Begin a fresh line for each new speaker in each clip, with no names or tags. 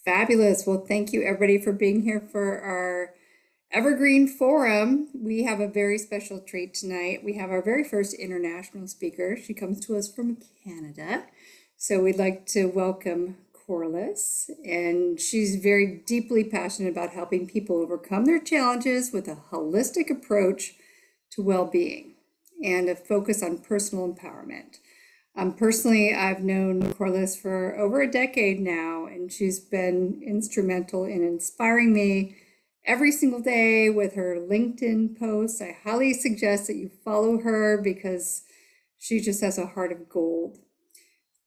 Fabulous. Well, thank you everybody for being here for our Evergreen Forum. We have a very special treat tonight. We have our very first international speaker. She comes to us from Canada. So we'd like to welcome Corliss, and she's very deeply passionate about helping people overcome their challenges with a holistic approach to well-being and a focus on personal empowerment. Personally, I've known Corliss for over a decade now, and she's been instrumental in inspiring me every single day with her LinkedIn posts. I highly suggest that you follow her because she just has a heart of gold.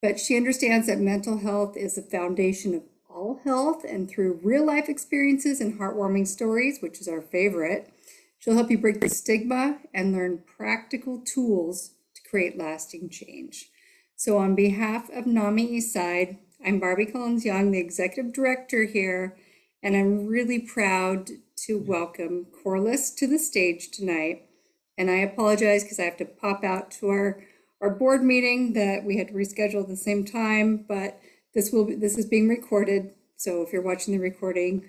But she understands that mental health is the foundation of all health, and through real life experiences and heartwarming stories, which is our favorite, she'll help you break the stigma and learn practical tools to create lasting change. So on behalf of NAMI Eastside, I'm Barbie Collins-Young, the Executive Director here, and I'm really proud to welcome Corliss to the stage tonight. And I apologize because I have to pop out to our board meeting that we had to reschedule at the same time, but this is being recorded. So if you're watching the recording,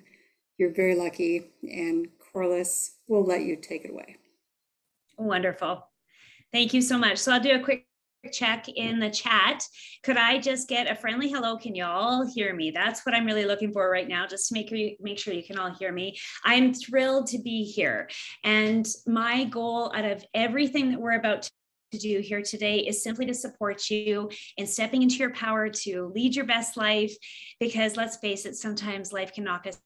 you're very lucky, and Corliss will let you take it away.
Wonderful. Thank you so much. So I'll do a quick check in the chat. Could I just get a friendly hello? Can you all hear me? That's what I'm really looking for right now, just to make sure you can all hear me. I'm thrilled to be here. And my goal out of everything that we're about to do here today is simply to support you in stepping into your power to lead your best life, because let's face it, sometimes life can knock us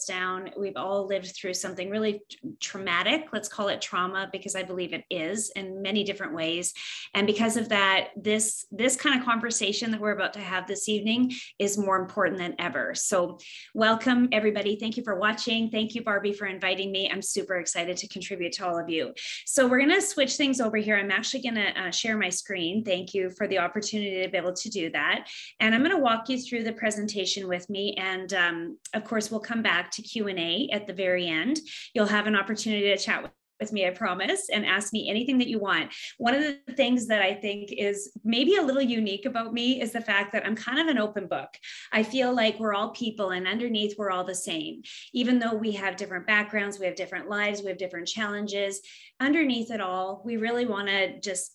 down. We've all lived through something really traumatic. Let's call it trauma, because I believe it is in many different ways. And because of that, this kind of conversation that we're about to have this evening is more important than ever. So welcome everybody. Thank you for watching. Thank you, Barbie, for inviting me. I'm super excited to contribute to all of you. So we're going to switch things over here. I'm actually going to share my screen. Thank you for the opportunity to be able to do that. And I'm going to walk you through the presentation with me. And of course, we'll come back to Q&A at the very end. You'll have an opportunity to chat with me, I promise, and ask me anything that you want. One of the things that I think is maybe a little unique about me is the fact that I'm kind of an open book. I feel like we're all people, and underneath we're all the same. Even though we have different backgrounds, we have different lives, we have different challenges, underneath it all, we really want to just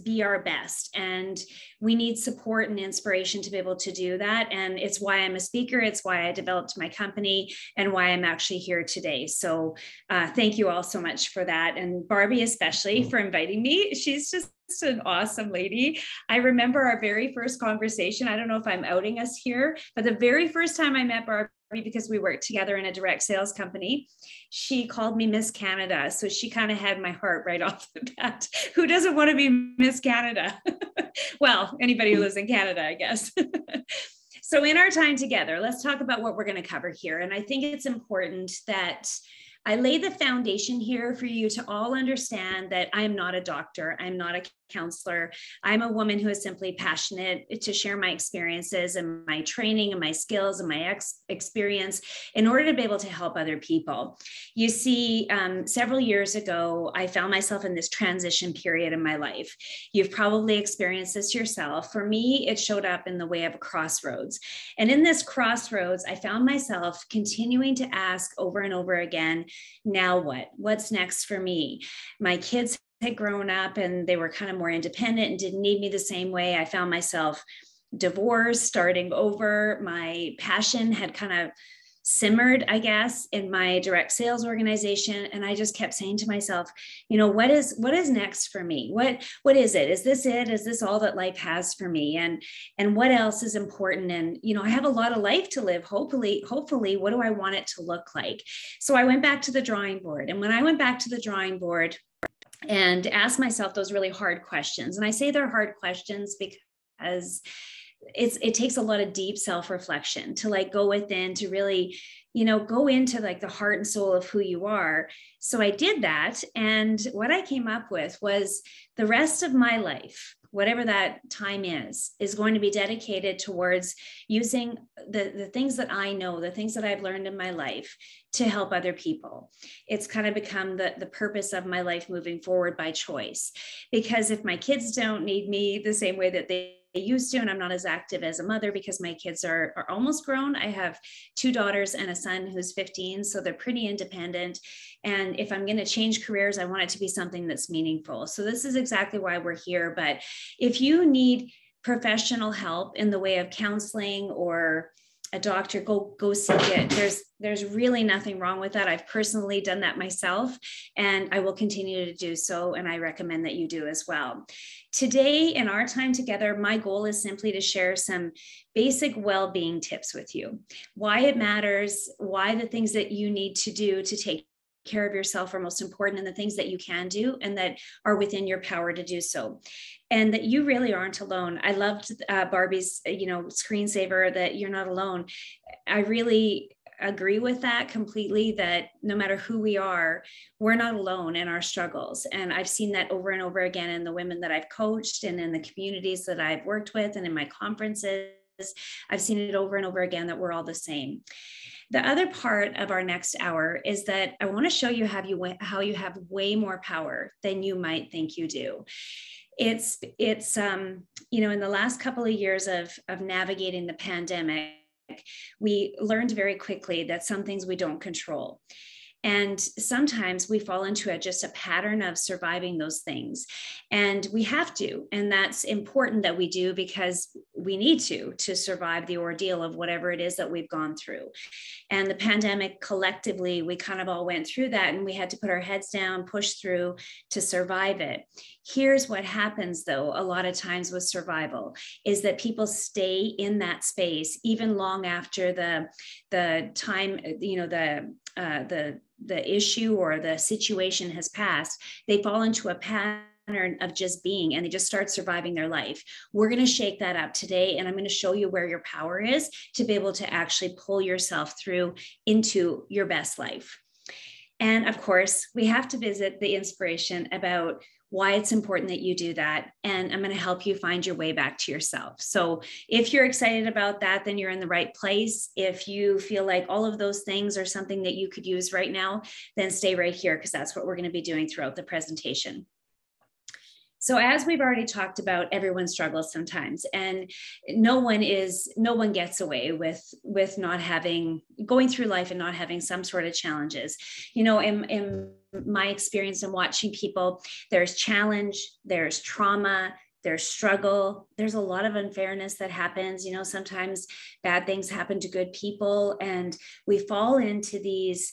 be our best, and we need support and inspiration to be able to do that. And it's why I'm a speaker, it's why I developed my company, and why I'm actually here today. So thank you all so much for that, and Barbie especially for inviting me. She's just an awesome lady. I remember our very first conversation. I don't know if I'm outing us here, but the very first time I met Barbie, because we worked together in a direct sales company, she called me Miss Canada. So she kind of had my heart right off the bat. Who doesn't want to be Miss Canada? Well, anybody who lives in Canada, I guess. So in our time together, let's talk about what we're going to cover here. And I think it's important that I lay the foundation here for you to all understand that I'm not a doctor. I'm not a counselor. I'm a woman who is simply passionate to share my experiences and my training and my skills and my experience in order to be able to help other people. You see, several years ago, I found myself in this transition period in my life. You've probably experienced this yourself. For me, it showed up in the way of a crossroads. And in this crossroads, I found myself continuing to ask over and over again, now what? What's next for me? My kids had grown up and they were kind of more independent and didn't need me the same way. I found myself divorced, starting over. My passion had kind of simmered, I guess, in my direct sales organization. And I just kept saying to myself, you know, what is next for me? What is it? Is this it? Is this all that life has for me? And what else is important? And, you know, I have a lot of life to live. Hopefully, what do I want it to look like? So I went back to the drawing board. And when I went back to the drawing board and asked myself those really hard questions, and I say they're hard questions because it takes a lot of deep self-reflection to like go within, to really, you know, go into like the heart and soul of who you are. So I did that. And what I came up with was the rest of my life, whatever that time is going to be dedicated towards using the things that I know, the things that I've learned in my life to help other people. It's kind of become the purpose of my life moving forward by choice. Because if my kids don't need me the same way that they used to, and I'm not as active as a mother because my kids are almost grown. I have 2 daughters and a son who's 15, so they're pretty independent. And if I'm going to change careers, I want it to be something that's meaningful. So this is exactly why we're here. But if you need professional help in the way of counseling or a doctor, go seek it. There's really nothing wrong with that. I've personally done that myself, and I will continue to do so. And I recommend that you do as well. Today, in our time together, my goal is simply to share some basic well-being tips with you, why it matters, why the things that you need to do to take care of yourself are most important, and the things that you can do and that are within your power to do so, and that you really aren't alone. I loved Barbie's screensaver that you're not alone. I really agree with that completely, that no matter who we are, we're not alone in our struggles. And I've seen that over and over again in the women that I've coached and in the communities that I've worked with and in my conferences. I've seen it over and over again that we're all the same. The other part of our next hour is that I want to show you how you have way more power than you might think you do. It's in the last couple of years of navigating the pandemic, we learned very quickly that some things we don't control. And sometimes we fall into just a pattern of surviving those things. And we have to. And that's important that we do, because we need to survive the ordeal of whatever it is that we've gone through. And the pandemic, collectively, we kind of all went through that, and we had to put our heads down, push through to survive it. Here's what happens, though, a lot of times with survival, is that people stay in that space even long after the time, the issue or the situation has passed. They fall into a pattern of just being, and they just start surviving their life. We're going to shake that up today, and I'm going to show you where your power is to be able to actually pull yourself through into your best life. And of course, we have to visit the inspiration about why it's important that you do that. And I'm going to help you find your way back to yourself. So if you're excited about that, then you're in the right place. If you feel like all of those things are something that you could use right now, then stay right here, because that's what we're going to be doing throughout the presentation. So as we've already talked about, everyone struggles sometimes, and no one gets away with not going through life and not having some sort of challenges. In my experience in watching people, there's challenge, there's trauma, there's struggle, there's a lot of unfairness that happens. Sometimes bad things happen to good people, and we fall into these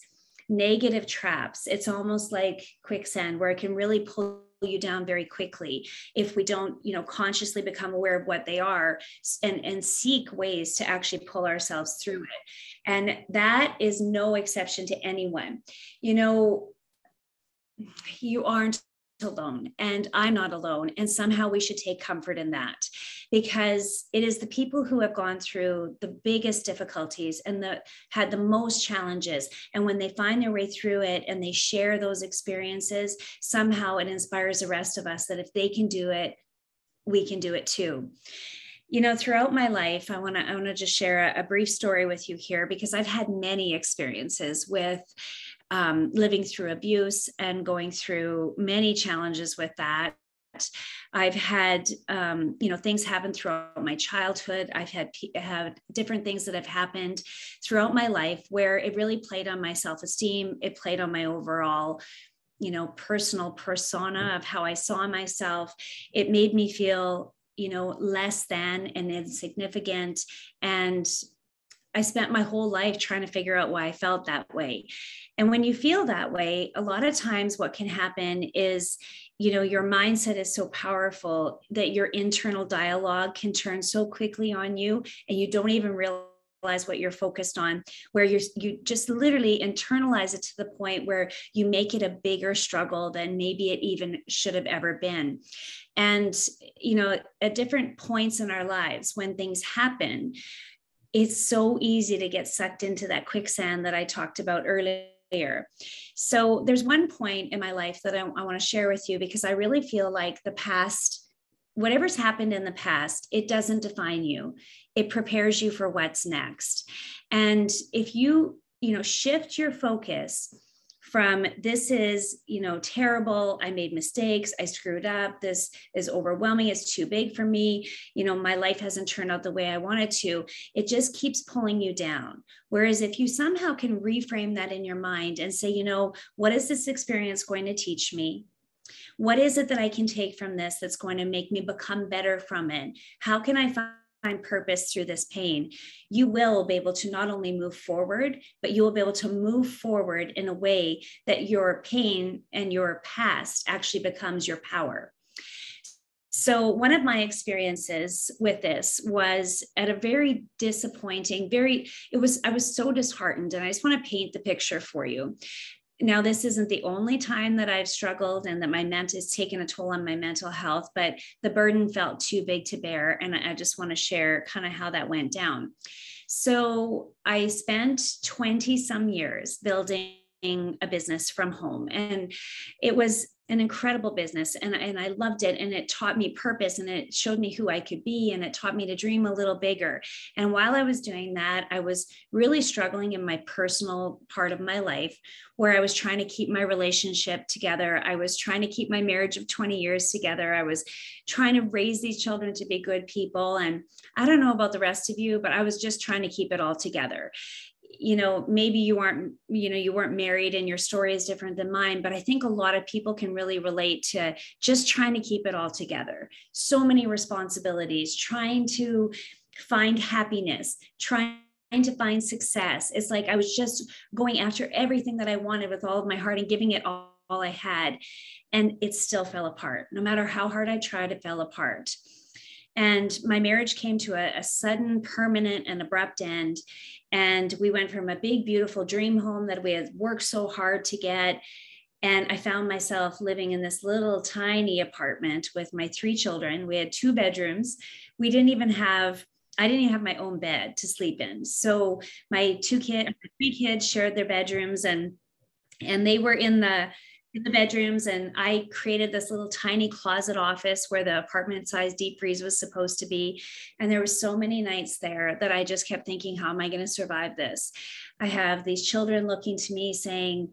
negative traps. It's almost like quicksand, where it can really pull you down very quickly if we don't consciously become aware of what they are and seek ways to actually pull ourselves through it. And that is no exception to anyone. You aren't alone, and I'm not alone, and somehow we should take comfort in that, because it is the people who have gone through the biggest difficulties and had the most challenges, and when they find their way through it and they share those experiences, somehow it inspires the rest of us that if they can do it, we can do it too. Throughout my life, I want to just share a brief story with you here, because I've had many experiences with living through abuse and going through many challenges with that. I've had, things happen throughout my childhood. I've had different things that have happened throughout my life where it really played on my self-esteem. It played on my overall, personal persona of how I saw myself. It made me feel, less than and insignificant. And I spent my whole life trying to figure out why I felt that way. And when you feel that way, a lot of times what can happen is, your mindset is so powerful that your internal dialogue can turn so quickly on you, and you don't even realize what you're focused on, where you just literally internalize it to the point where you make it a bigger struggle than maybe it even should have ever been. And, at different points in our lives, when things happen, it's so easy to get sucked into that quicksand that I talked about earlier. So there's one point in my life that I want to share with you, because I really feel like the past, whatever's happened in the past, it doesn't define you. It prepares you for what's next. And if you, shift your focus from this is, terrible. I made mistakes. I screwed up. This is overwhelming. It's too big for me. My life hasn't turned out the way I wanted to. It just keeps pulling you down. Whereas if you somehow can reframe that in your mind and say, what is this experience going to teach me? What is it that I can take from this that's going to make me become better from it? How can I find purpose through this pain? You will be able to not only move forward, but you will be able to move forward in a way that your pain and your past actually becomes your power. So one of my experiences with this was at a very disappointing, I was so disheartened, and I just want to paint the picture for you. Now, this isn't the only time that I've struggled and that it's taken a toll on my mental health, but the burden felt too big to bear. And I just want to share kind of how that went down. So I spent 20 some years building a business from home, and it was an incredible business, and I loved it, and it taught me purpose, and it showed me who I could be, and it taught me to dream a little bigger. And while I was doing that, I was really struggling in my personal part of my life, where I was trying to keep my relationship together. I was trying to keep my marriage of 20 years together. I was trying to raise these children to be good people. And I don't know about the rest of you, but I was just trying to keep it all together. Maybe you weren't married and your story is different than mine, but I think a lot of people can really relate to just trying to keep it all together. So many responsibilities, trying to find happiness, trying to find success. It's like I was just going after everything that I wanted with all of my heart and giving it all I had. And it still fell apart. No matter how hard I tried, it fell apart. And my marriage came to a sudden, permanent, and abrupt end. And we went from a big, beautiful dream home that we had worked so hard to get. And I found myself living in this little tiny apartment with my 3 children. We had 2 bedrooms. I didn't even have my own bed to sleep in. So my 3 kids shared their bedrooms, and they were in the bedrooms, and I created this little tiny closet office where the apartment size deep freeze was supposed to be. And there were so many nights there that I just kept thinking, how am I going to survive this? I have these children looking to me saying,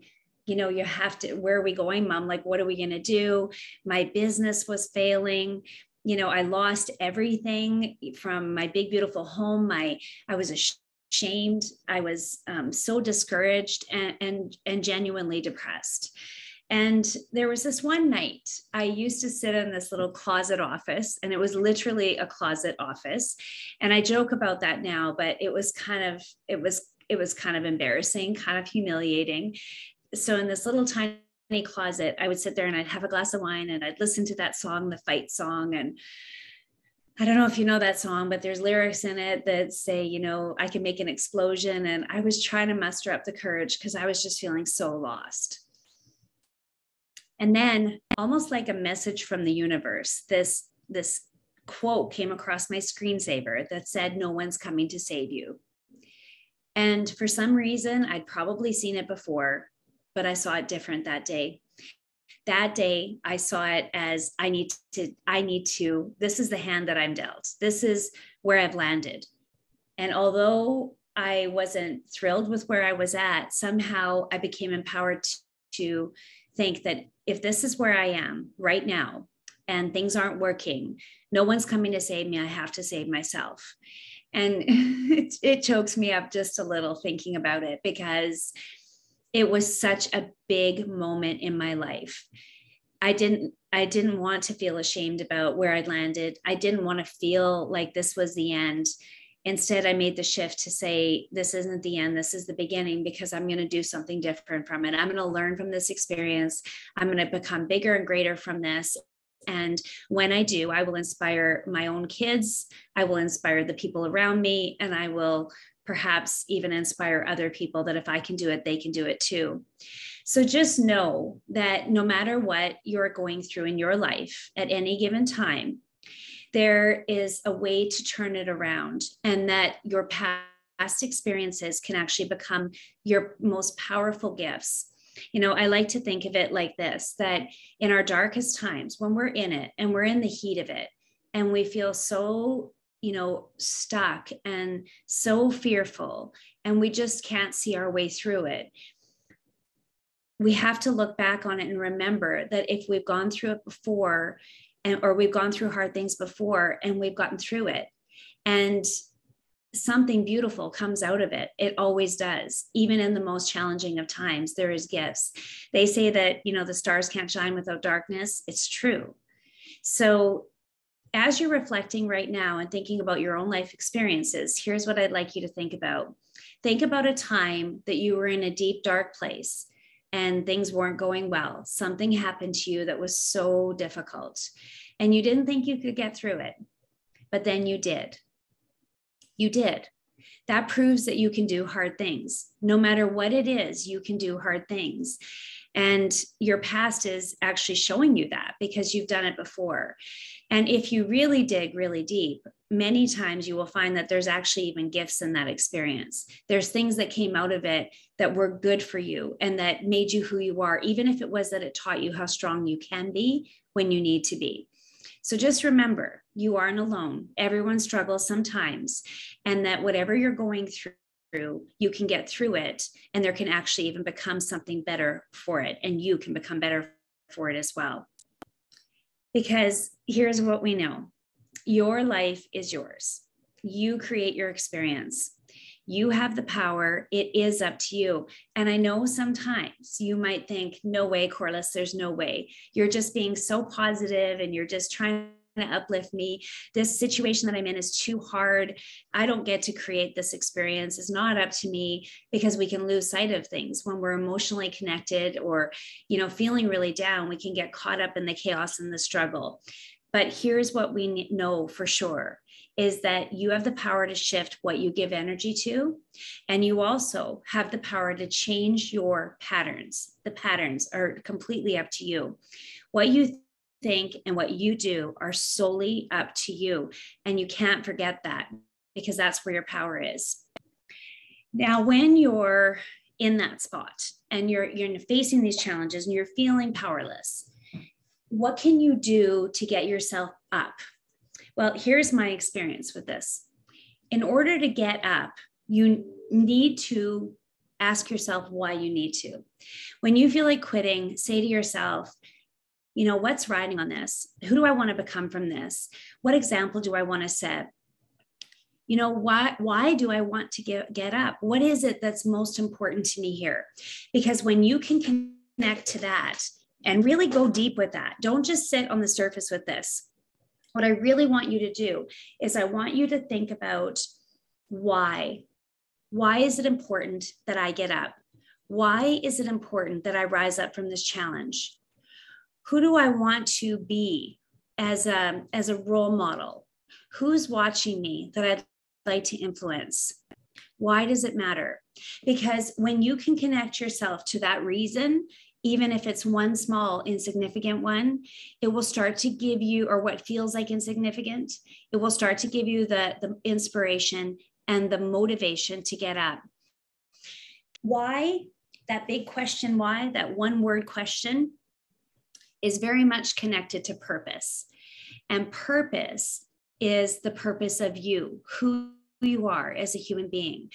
you have to, where are we going, Mom? Like, what are we going to do? My business was failing. I lost everything from my big, beautiful home. I was ashamed. I was so discouraged and genuinely depressed. And there was this one night I used to sit in this little closet office, and it was literally a closet office. And I joke about that now, but it was kind of embarrassing, kind of humiliating. So in this little tiny closet, I would sit there and I'd have a glass of wine and I'd listen to that song, the fight song. And I don't know if you know that song, but there's lyrics in it that say, I can make an explosion. And I was trying to muster up the courage because I was just feeling so lost. And then, almost like a message from the universe, this quote came across my screensaver that said, "No one's coming to save you." And for some reason, I'd probably seen it before, but I saw it different that day. That day, I saw it as I need to, this is the hand that I'm dealt. This is where I've landed. And although I wasn't thrilled with where I was at, somehow I became empowered to think that if this is where I am right now and things aren't working, no one's coming to save me. I have to save myself. And it chokes me up just a little thinking about it, because it was such a big moment in my life. I didn't want to feel ashamed about where I landed. I didn't want to feel like this was the end. Instead, I made the shift to say, this isn't the end, this is the beginning, because I'm going to do something different from it. I'm going to learn from this experience. I'm going to become bigger and greater from this. And when I do, I will inspire my own kids. I will inspire the people around me, and I will perhaps even inspire other people that if I can do it, they can do it too. So just know that no matter what you're going through in your life at any given time, there is a way to turn it around, and that your past experiences can actually become your most powerful gifts. I like to think of it like this, that in our darkest times, when we're in it and we're in the heat of it, and we feel so, stuck and so fearful, and we just can't see our way through it, we have to look back on it and remember that if we've gone through it before, or we've gone through hard things before and we've gotten through it, and something beautiful comes out of it. It always does. Even in the most challenging of times, there is gifts. They say that, the stars can't shine without darkness. It's true. So as you're reflecting right now and thinking about your own life experiences, here's what I'd like you to think about. Think about a time that you were in a deep, dark place and things weren't going well. Something happened to you that was so difficult and you didn't think you could get through it, but then you did. You did. That proves that you can do hard things. No matter what it is, you can do hard things. And your past is actually showing you that because you've done it before. And if you really dig really deep, many times you will find that there's actually even gifts in that experience. There's things that came out of it that were good for you and that made you who you are, even if it was that it taught you how strong you can be when you need to be. So just remember, you aren't alone. Everyone struggles sometimes, and that whatever you're going through, you can get through it, and there can actually even become something better for it, and you can become better for it as well. Because here's what we know. Your life is yours. You create your experience. You have the power. It is up to you. And I know sometimes you might think, no way, Corliss, there's no way. You're just being so positive and you're just trying to uplift me. This situation that I'm in is too hard. I don't get to create this experience. It's not up to me, because we can lose sight of things when we're emotionally connected or, feeling really down. We can get caught up in the chaos and the struggle. But here's what we know for sure, is that you have the power to shift what you give energy to. And you also have the power to change your patterns. The patterns are completely up to you. What you think and what you do are solely up to you. And you can't forget that, because that's where your power is. Now, when you're in that spot and you're facing these challenges and you're feeling powerless, what can you do to get yourself up? Well, here's my experience with this. In order to get up, you need to ask yourself why you need to. When you feel like quitting, say to yourself, what's riding on this? Who do I want to become from this? What example do I want to set? Why do I want to get up? What is it that's most important to me here? Because when you can connect to that and really go deep with that, don't just sit on the surface with this. What I really want you to do is I want you to think about why. Why is it important that I get up? Why is it important that I rise up from this challenge? Who do I want to be as a role model? Who's watching me that I'd like to influence? Why does it matter? Because when you can connect yourself to that reason, even if it's one small insignificant one, it will start to give you, or what feels like insignificant, it will start to give you the inspiration and the motivation to get up. Why? That big question, why? That one word question is very much connected to purpose. And purpose is the purpose of you, who you are as a human being.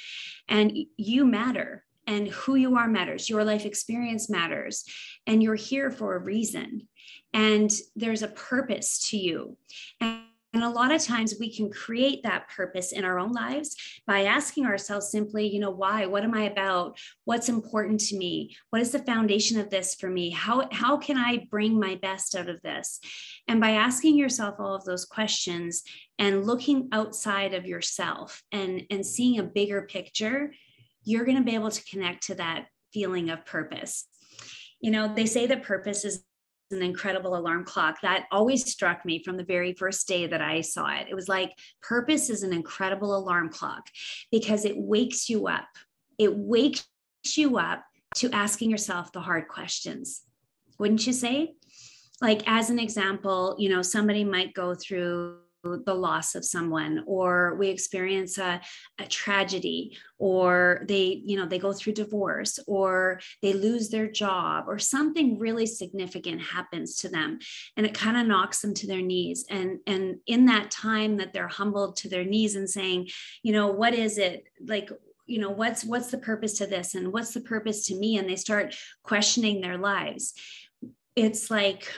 And you matter. And who you are matters. Your life experience matters. And you're here for a reason. And there's a purpose to you. And a lot of times we can create that purpose in our own lives by asking ourselves simply, why? What am I about? What's important to me? What is the foundation of this for me? How can I bring my best out of this? And by asking yourself all of those questions and looking outside of yourself and seeing a bigger picture, you're going to be able to connect to that feeling of purpose. They say that purpose is an incredible alarm clock. That always struck me from the very first day that I saw it. It was like, purpose is an incredible alarm clock because it wakes you up. It wakes you up to asking yourself the hard questions. Wouldn't you say? Like, as an example, somebody might go through the loss of someone, or we experience a tragedy, or they go through divorce, or they lose their job, or something really significant happens to them, and it kind of knocks them to their knees. And in that time that they're humbled to their knees and saying, what is it? Like, what's the purpose to this, and what's the purpose to me, and they start questioning their lives, it's like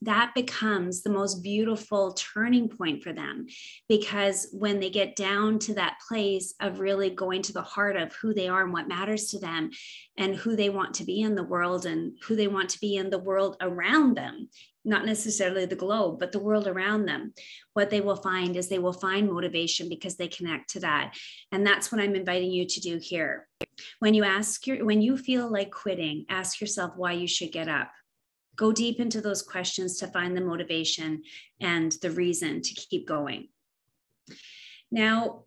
that becomes the most beautiful turning point for them, because when they get down to that place of really going to the heart of who they are and what matters to them and who they want to be in the world and who they want to be in the world around them, not necessarily the globe, but the world around them, what they will find is they will find motivation because they connect to that. And that's what I'm inviting you to do here. When you feel like quitting, ask yourself why you should get up. Go deep into those questions to find the motivation and the reason to keep going. Now,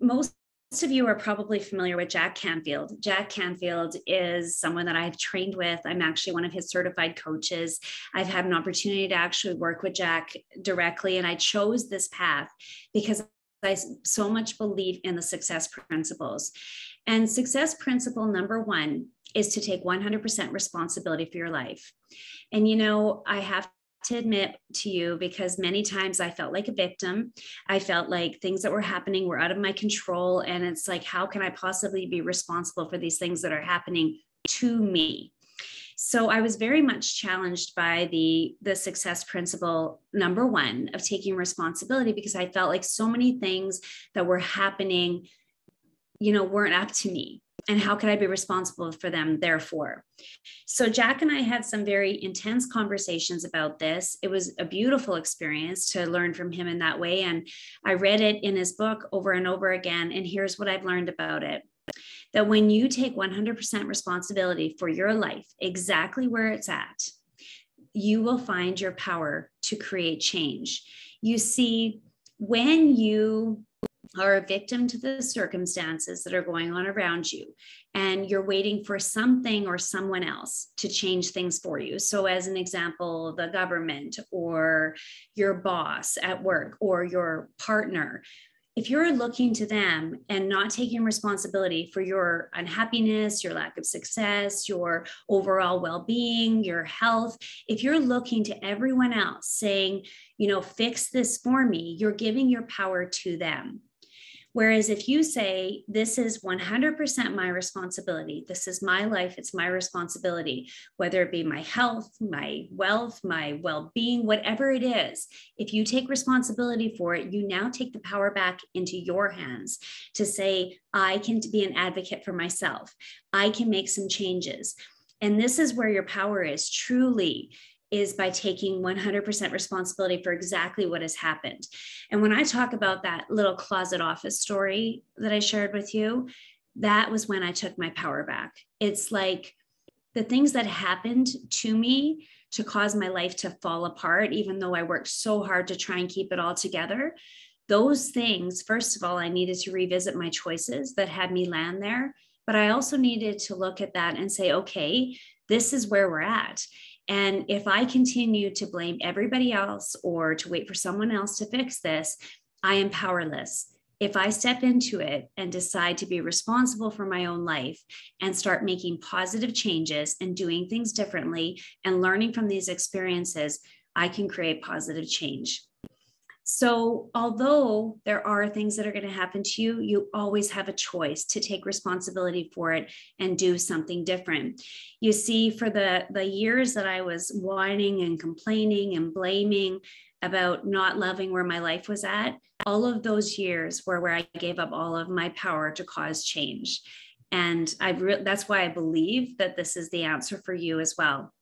most of you are probably familiar with Jack Canfield. Jack Canfield is someone that I've trained with. I'm actually one of his certified coaches. I've had an opportunity to actually work with Jack directly, and I chose this path because I so much believe in the success principles. And success principle number 1 is to take 100% responsibility for your life. And, I have to admit to you, because many times I felt like a victim. I felt like things that were happening were out of my control. And it's like, how can I possibly be responsible for these things that are happening to me? So I was very much challenged by the success principle number 1 of taking responsibility, because I felt like so many things that were happening, weren't up to me. And how could I be responsible for them, therefore? So Jack and I had some very intense conversations about this. It was a beautiful experience to learn from him in that way. And I read it in his book over and over again. And here's what I've learned about it. That when you take 100% responsibility for your life, exactly where it's at, you will find your power to create change. You see, when you are a victim to the circumstances that are going on around you, and you're waiting for something or someone else to change things for you. So as an example, the government or your boss at work or your partner, if you're looking to them and not taking responsibility for your unhappiness, your lack of success, your overall well-being, your health, if you're looking to everyone else saying, fix this for me, you're giving your power to them. Whereas if you say, this is 100% my responsibility, this is my life, it's my responsibility, whether it be my health, my wealth, my well-being, whatever it is, if you take responsibility for it, you now take the power back into your hands to say, I can be an advocate for myself. I can make some changes. And this is where your power is truly, is by taking 100% responsibility for exactly what has happened. And when I talk about that little closet office story that I shared with you, that was when I took my power back. It's like the things that happened to me to cause my life to fall apart, even though I worked so hard to try and keep it all together, those things, first of all, I needed to revisit my choices that had me land there. But I also needed to look at that and say, okay, this is where we're at. And if I continue to blame everybody else or to wait for someone else to fix this, I am powerless. If I step into it and decide to be responsible for my own life and start making positive changes and doing things differently and learning from these experiences, I can create positive change. So although there are things that are going to happen to you, you always have a choice to take responsibility for it and do something different. You see, for the years that I was whining and complaining and blaming about not loving where my life was at, all of those years were where I gave up all of my power to cause change. And that's why I believe that this is the answer for you as well.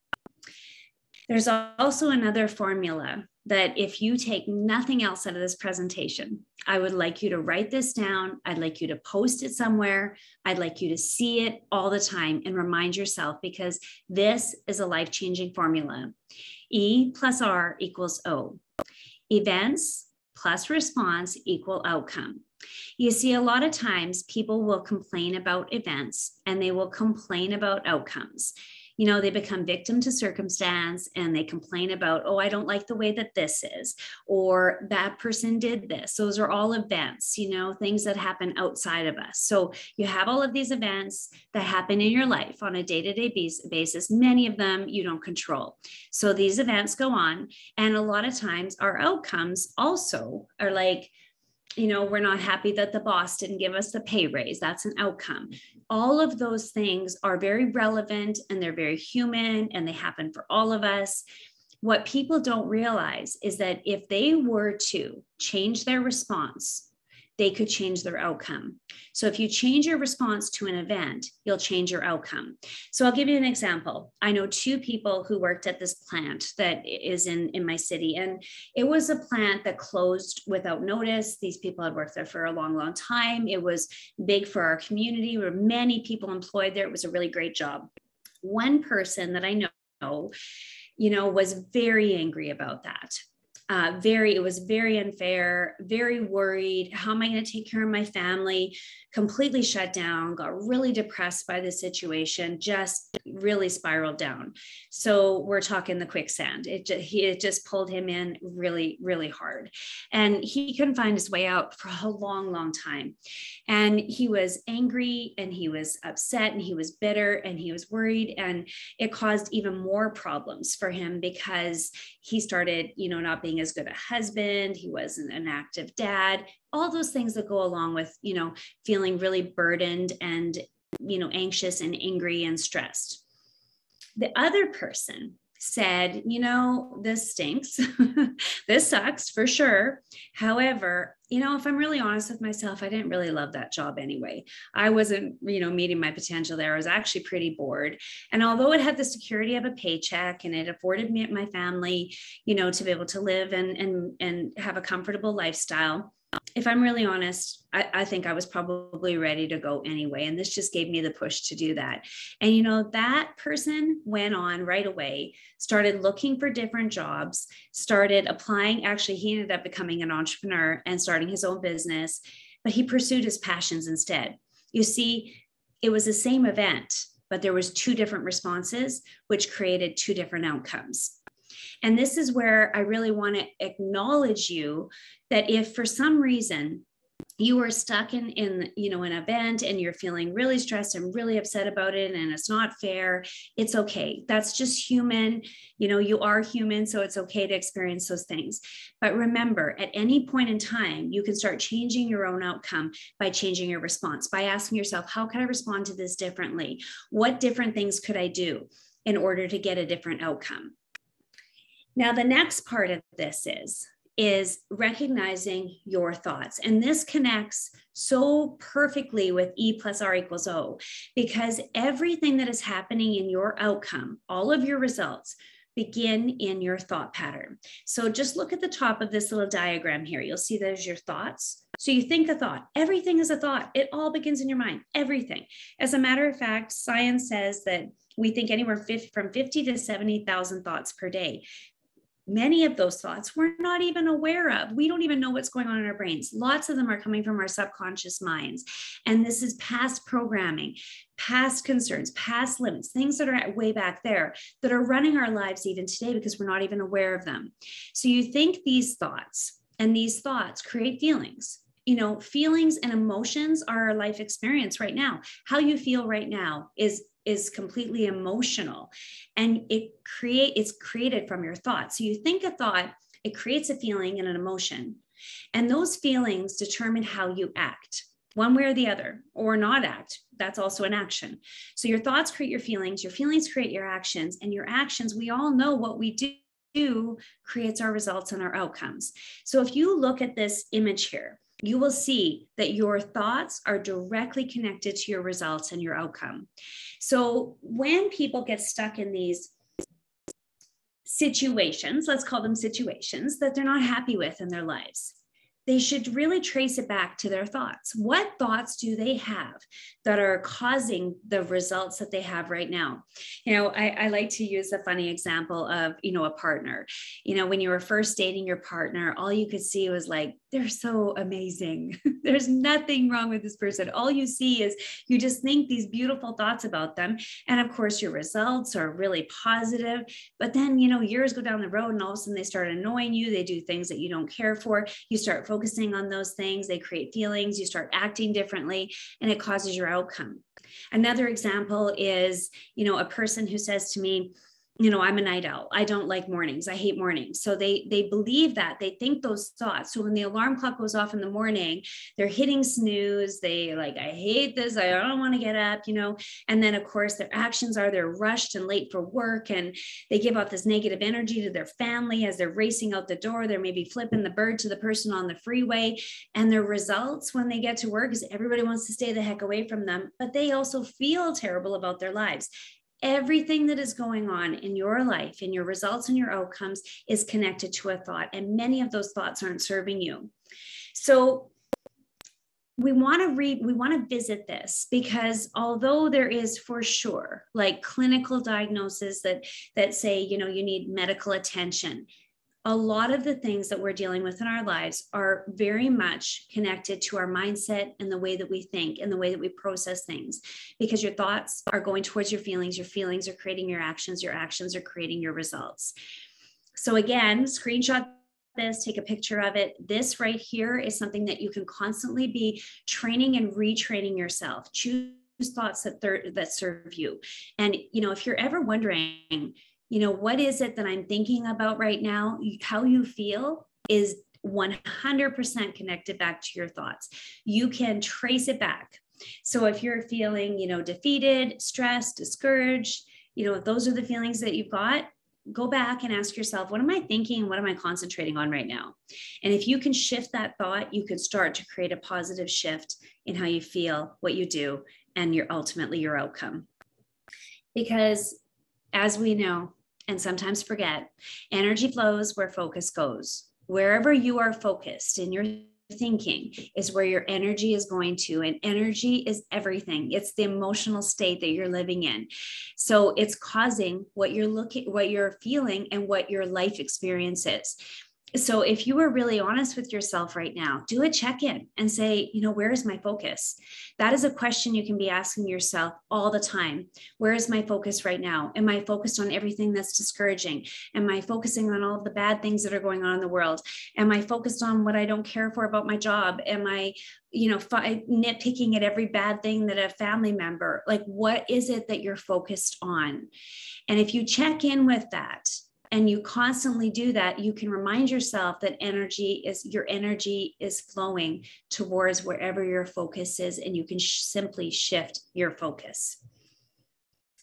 There's also another formula that if you take nothing else out of this presentation, I would like you to write this down. I'd like you to post it somewhere. I'd like you to see it all the time and remind yourself, because this is a life-changing formula. E plus R equals O. Events plus response equal outcome. You see, a lot of times people will complain about events and they will complain about outcomes. They become victim to circumstance and they complain about, oh, I don't like the way that this is, or that person did this. Those are all events, things that happen outside of us. So you have all of these events that happen in your life on a day-to-day basis. Many of them you don't control. So these events go on. And a lot of times our outcomes also are like, we're not happy that the boss didn't give us the pay raise. That's an outcome. All of those things are very relevant and they're very human and they happen for all of us. What people don't realize is that if they were to change their response, they could change their outcome. So if you change your response to an event, you'll change your outcome. So I'll give you an example. I know two people who worked at this plant that is in my city, and it was a plant that closed without notice. These people had worked there for a long, long time. It was big for our community. There were many people employed there. It was a really great job. One person that I know, was very angry about that. It was very unfair, very worried. How am I going to take care of my family? Completely shut down, got really depressed by the situation, just really spiraled down. So we're talking the quicksand. It just pulled him in really, really hard. And he couldn't find his way out for a long, long time. And he was angry and he was upset and he was bitter and he was worried. And it caused even more problems for him because he started, not being as good a husband. He wasn't an active dad, all those things that go along with, feeling really burdened and, anxious and angry and stressed. The other person said, this stinks. This sucks for sure. However, if I'm really honest with myself, I didn't really love that job anyway. I wasn't, meeting my potential there. I was actually pretty bored. And although it had the security of a paycheck and it afforded me and my family, to be able to live and have a comfortable lifestyle, if I'm really honest, I think I was probably ready to go anyway. And this just gave me the push to do that. And, that person went on right away, started looking for different jobs, started applying. Actually, he ended up becoming an entrepreneur and starting his own business, but he pursued his passions instead. You see, it was the same event, but there was two different responses, which created two different outcomes. And this is where I really want to acknowledge you that if for some reason you are stuck in an event and you're feeling really stressed and really upset about it and it's not fair, it's okay. That's just human. You are human, so it's okay to experience those things. But remember, at any point in time, you can start changing your own outcome by changing your response, by asking yourself, how can I respond to this differently? What different things could I do in order to get a different outcome? Now, the next part of this is recognizing your thoughts. And this connects so perfectly with E plus R equals O, because everything that is happening in your outcome, all of your results, begin in your thought pattern. So just look at the top of this little diagram here. You'll see there's your thoughts. So you think a thought, everything is a thought. It all begins in your mind, everything. As a matter of fact, science says that we think anywhere from 50 to 70,000 thoughts per day. Many of those thoughts we're not even aware of. We don't even know what's going on in our brains. Lots of them are coming from our subconscious minds. And this is past programming, past concerns, past limits, things that are way back there that are running our lives even today because we're not even aware of them. So you think these thoughts, and these thoughts create feelings. Feelings and emotions are our life experience right now. How you feel right now is completely emotional, and it's created from your thoughts. So you think a thought, it creates a feeling and an emotion, and those feelings determine how you act one way or the other, or not act. That's also an action. So your thoughts create your feelings create your actions, and your actions, we all know what we do creates our results and our outcomes. So if you look at this image here, you will see that your thoughts are directly connected to your results and your outcome. So when people get stuck in these situations, let's call them situations, that they're not happy with in their lives, they should really trace it back to their thoughts. What thoughts do they have that are causing the results that they have right now? I like to use a funny example of, a partner. When you were first dating your partner, all you could see was like, they're so amazing. There's nothing wrong with this person. All you see is you just think these beautiful thoughts about them. And of course, your results are really positive. But then, years go down the road and all of a sudden they start annoying you. They do things that you don't care for. You start focusing on those things. They create feelings. You start acting differently, and it causes your outcome. Another example is, a person who says to me, I'm a night owl. I don't like mornings. I hate mornings. So they believe that, they think those thoughts. So when the alarm clock goes off in the morning, they're hitting snooze. They like, I hate this. I don't want to get up, and then of course their actions are they're rushed and late for work, and they give out this negative energy to their family as they're racing out the door. They're maybe flipping the bird to the person on the freeway, and their results when they get to work is everybody wants to stay the heck away from them, but they also feel terrible about their lives. Everything that is going on in your life, in your results and your outcomes, is connected to a thought. And many of those thoughts aren't serving you. So we want to visit this, because although there is for sure like clinical diagnosis that say, you need medical attention, a lot of the things that we're dealing with in our lives are very much connected to our mindset and the way that we think and the way that we process things, because your thoughts are going towards your feelings are creating your actions are creating your results. So again, screenshot this, take a picture of it. This right here is something that you can constantly be training and retraining yourself. Choose thoughts that serve you. And, if you're ever wondering, what is it that I'm thinking about right now? How you feel is 100% connected back to your thoughts. You can trace it back. So if you're feeling, defeated, stressed, discouraged, if those are the feelings that you've got, go back and ask yourself, what am I thinking? What am I concentrating on right now? And if you can shift that thought, you can start to create a positive shift in how you feel, what you do, and ultimately your outcome. Because as we know, and sometimes forget, energy flows where focus goes. Wherever you are focused in your thinking is where your energy is going to, and energy is everything. It's the emotional state that you're living in. So it's causing what you're feeling and what your life experience is. So if you are really honest with yourself right now, do a check-in and say, where is my focus? That is a question you can be asking yourself all the time. Where is my focus right now? Am I focused on everything that's discouraging? Am I focusing on all of the bad things that are going on in the world? Am I focused on what I don't care for about my job? Am I, nitpicking at every bad thing that a family member, like what is it that you're focused on? And if you check in with that, and you constantly do that, you can remind yourself that your energy is flowing towards wherever your focus is, and you can simply shift your focus.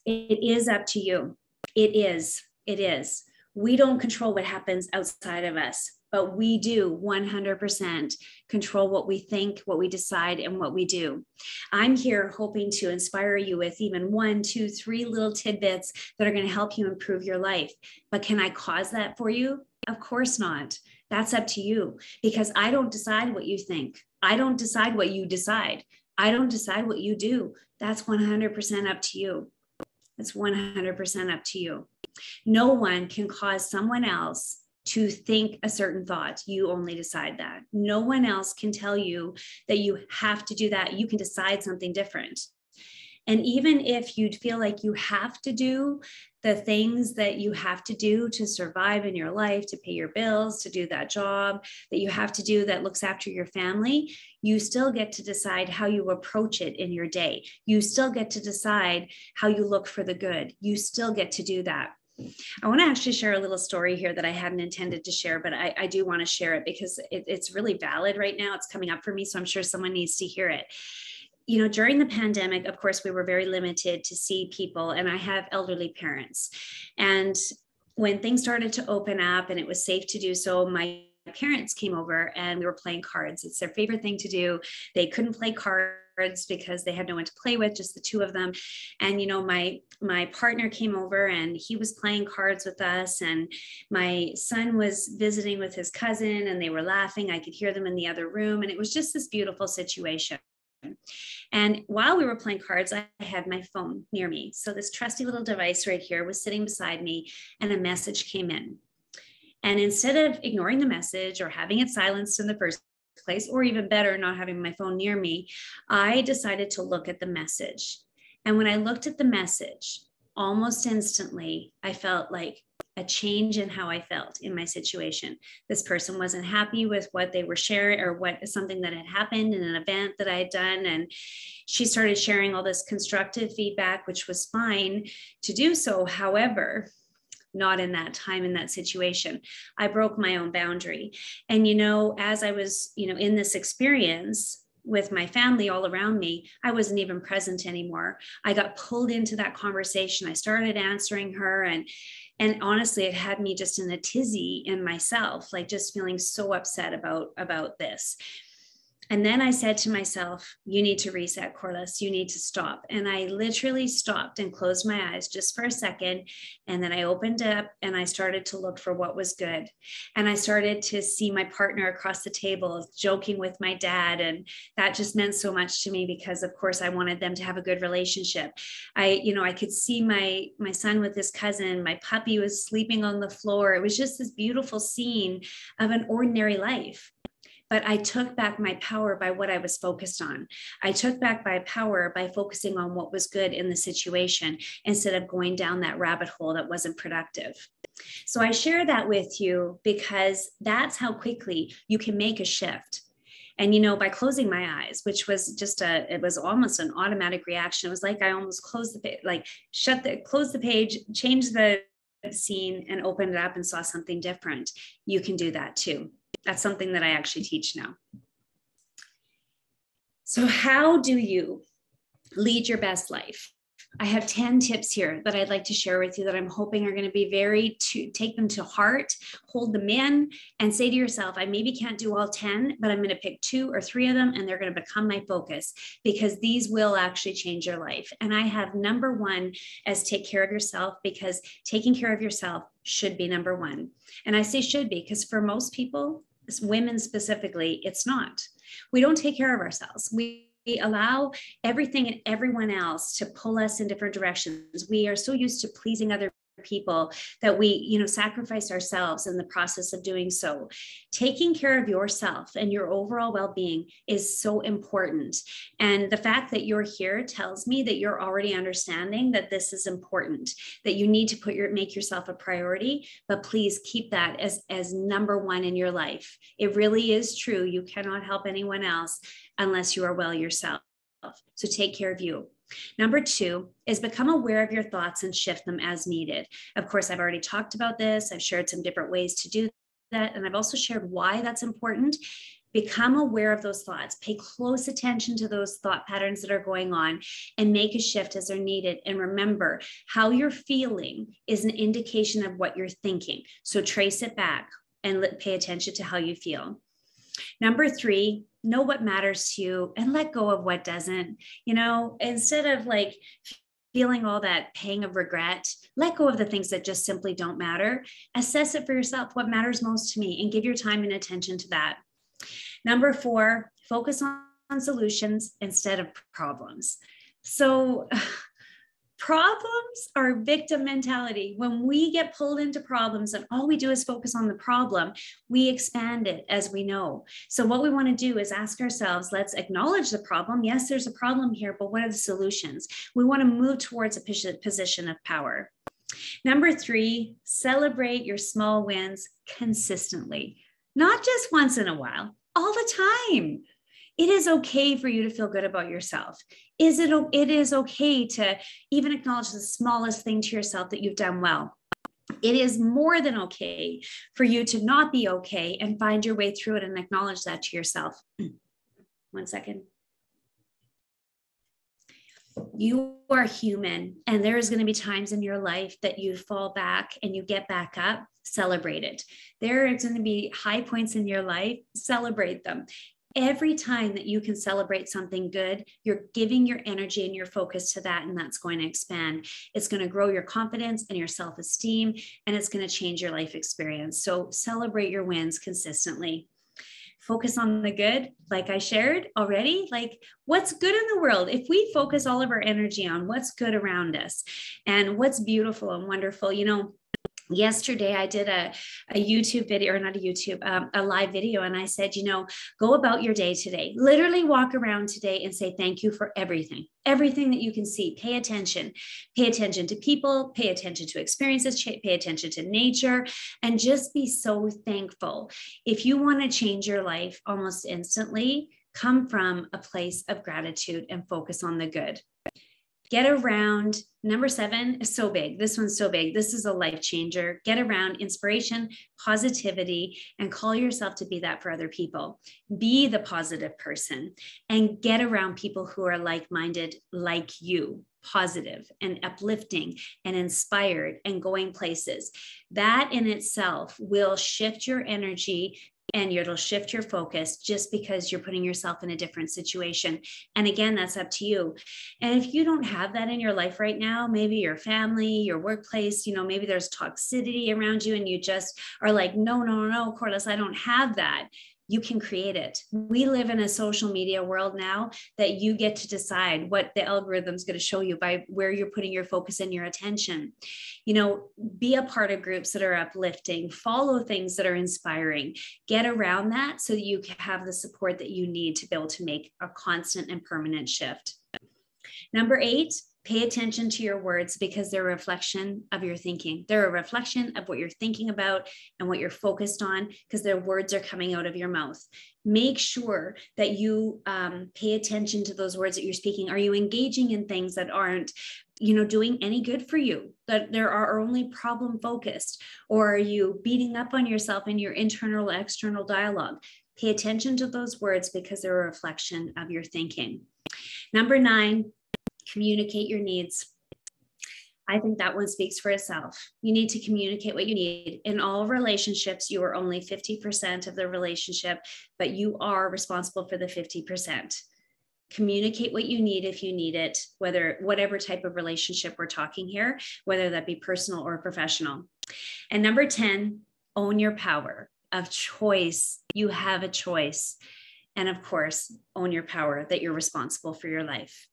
It is up to you. It is. We don't control what happens outside of us, but we do 100% control what we think, what we decide, and what we do. I'm here hoping to inspire you with even 1, 2, 3 little tidbits that are going to help you improve your life. But can I cause that for you? Of course not. That's up to you, because I don't decide what you think. I don't decide what you decide. I don't decide what you do. That's 100% up to you. It's 100% up to you. No one can cause someone else to think a certain thought. You only decide that. No one else can tell you that you have to do that. You can decide something different. And even if you'd feel like you have to do the things that you have to do to survive in your life, to pay your bills, to do that job that you have to do that looks after your family, you still get to decide how you approach it in your day. You still get to decide how you look for the good. You still get to do that. I want to actually share a little story here that I hadn't intended to share, but I do want to share it because it's really valid right now. It's coming up for me, so I'm sure someone needs to hear it. During the pandemic, of course, we were very limited to see people, and I have elderly parents. And when things started to open up and it was safe to do so, my parents came over and we were playing cards. It's their favorite thing to do. They couldn't play cards because they had no one to play with, just the two of them. And my partner came over and he was playing cards with us, and my son was visiting with his cousin, and they were laughing. I could hear them in the other room, and it was just this beautiful situation. And while we were playing cards, I had my phone near me. So this trusty little device right here was sitting beside me, and a message came in. And instead of ignoring the message or having it silenced in the first place, or even better, not having my phone near me, I decided to look at the message. And when I looked at the message, almost instantly, I felt like a change in how I felt in my situation. This person wasn't happy with what they were sharing, or something that had happened in an event that I had done. And she started sharing all this constructive feedback, which was fine to do so. However, not in that time, in that situation. I broke my own boundary. And, as I was, in this experience with my family all around me, I wasn't even present anymore. I got pulled into that conversation. I started answering her, and honestly, it had me just in a tizzy in myself, like just feeling so upset about this. And then I said to myself, you need to reset, Corliss. You need to stop. And I literally stopped and closed my eyes just for a second. And then I opened up and I started to look for what was good. And I started to see my partner across the table joking with my dad. And that just meant so much to me because, of course, I wanted them to have a good relationship. I could see my son with his cousin. My puppy was sleeping on the floor. It was just this beautiful scene of an ordinary life. But I took back my power by what I was focused on. I took back my power by focusing on what was good in the situation instead of going down that rabbit hole that wasn't productive. So I share that with you because that's how quickly you can make a shift. And, by closing my eyes, which was it was almost an automatic reaction. It was like I almost closed the page, closed the page, changed the scene and opened it up and saw something different. You can do that too. That's something that I actually teach now. So how do you lead your best life? I have 10 tips here that I'd like to share with you that I'm hoping are going to be take them to heart, hold them in, and say to yourself, I maybe can't do all 10, but I'm going to pick 2 or 3 of them, and they're going to become my focus because these will actually change your life. And I have number 1 as take care of yourself, because taking care of yourself should be number 1. And I say should be because for most people, women specifically, it's not. We don't take care of ourselves. We allow everything and everyone else to pull us in different directions. We are so used to pleasing other people that we, sacrifice ourselves in the process of doing so. Taking care of yourself and your overall well-being is so important. And the fact that you're here tells me that you're already understanding that this is important, that you need to make yourself a priority, but please keep that as number 1 in your life. It really is true. You cannot help anyone else unless you are well yourself. So take care of you. Number 2 is become aware of your thoughts and shift them as needed. Of course, I've already talked about this. I've shared some different ways to do that. And I've also shared why that's important. Become aware of those thoughts. Pay close attention to those thought patterns that are going on and make a shift as they're needed. And remember, how you're feeling is an indication of what you're thinking. So trace it back and pay attention to how you feel. Number 3, know what matters to you and let go of what doesn't. Instead of feeling all that pang of regret, let go of the things that just simply don't matter. Assess it for yourself, what matters most to me, and give your time and attention to that. Number 4, focus on solutions instead of problems. So problems are victim mentality. When we get pulled into problems and all we do is focus on the problem, we expand it, as we know. So what we want to do is ask ourselves, let's acknowledge the problem. Yes, there's a problem here, but what are the solutions? We want to move towards a position of power. Number 3, celebrate your small wins consistently, not just once in a while, all the time. It is okay for you to feel good about yourself. It is okay to even acknowledge the smallest thing to yourself that you've done well. It is more than okay for you to not be okay and find your way through it and acknowledge that to yourself. 1 second. You are human, and there's going to be times in your life that you fall back and you get back up. Celebrate it. There are going to be high points in your life. Celebrate them. Every time that you can celebrate something good, you're giving your energy and your focus to that, and that's going to expand. It's going to grow your confidence and your self-esteem, and it's going to change your life experience. So celebrate your wins consistently. Focus on the good, like I shared already, like what's good in the world. If we focus all of our energy on what's good around us and what's beautiful and wonderful, yesterday I did a YouTube video, or not a YouTube, a live video. And I said, go about your day today. Literally walk around today and say, thank you for everything that you can see. Pay attention to people, pay attention to experiences, pay attention to nature, and just be so thankful. If you want to change your life almost instantly, come from a place of gratitude and focus on the good. Get around, number 7 is so big. This one's so big. This is a life changer. Get around inspiration, positivity, and call yourself to be that for other people. Be the positive person and get around people who are like-minded like you, positive and uplifting and inspired and going places. That in itself will shift your energy and it'll shift your focus just because you're putting yourself in a different situation. And again, that's up to you. And if you don't have that in your life right now, maybe your family, your workplace, maybe there's toxicity around you and you just are like, no, Corliss, I don't have that. You can create it. We live in a social media world now that you get to decide what the algorithm is going to show you by where you're putting your focus and your attention. Be a part of groups that are uplifting, follow things that are inspiring, get around that so that you can have the support that you need to be able to make a constant and permanent shift. Number 8, pay attention to your words because they're a reflection of your thinking. They're a reflection of what you're thinking about and what you're focused on because their words are coming out of your mouth. Make sure that you pay attention to those words that you're speaking. Are you engaging in things that aren't, doing any good for you, that there are only problem focused? Or are you beating up on yourself in your internal, external dialogue? Pay attention to those words because they're a reflection of your thinking. Number 9, communicate your needs. I think that one speaks for itself. You need to communicate what you need. In all relationships, you are only 50% of the relationship, but you are responsible for the 50%. Communicate what you need if you need it, whatever type of relationship we're talking here, whether that be personal or professional. And number 10, own your power of choice. You have a choice. And of course, own your power that you're responsible for your life.